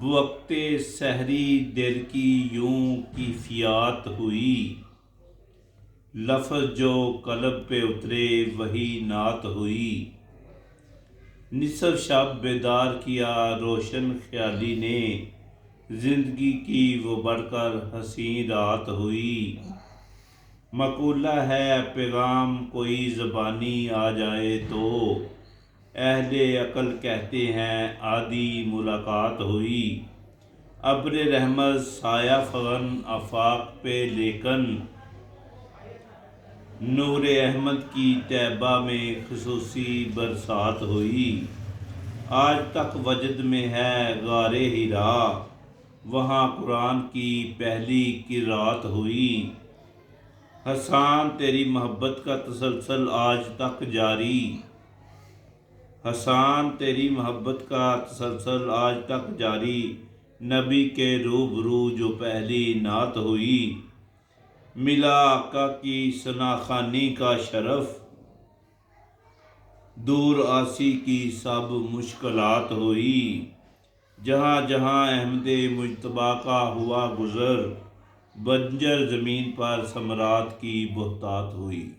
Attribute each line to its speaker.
Speaker 1: وقت سحری دل کی یوں کیفیات ہوئی، لفظ جو قلب پہ اترے وہی نعت ہوئی۔ نصف شب بیدار کیا روشن خیالی نے، زندگی کی وہ بڑھ کر حسین رات ہوئی۔ مقولہ ہے پیغام کوئی زبانی آ جائے تو، اہل عقل کہتے ہیں آدھی ملاقات ہوئی۔ ابر رحمت سایہ فغن آفاق پہ، لیکن نور احمد کی طیبہ میں خصوصی برسات ہوئی۔ آج تک وجد میں ہے غار حرا، وہاں قرآن کی پہلی قرات ہوئی۔ حسان تیری محبت کا تسلسل آج تک جاری، حسان تیری محبت کا تسلسل آج تک جاری۔ نبی کے روبرو جو پہلی نعت ہوئی، ملا آقا کی ثنا خوانی کا شرف، دور آسی کی سب مشکلات ہوئی۔ جہاں جہاں احمد مجتبیٰ کا ہوا گزر، بنجر زمین پر ثمرات کی بہتات ہوئی۔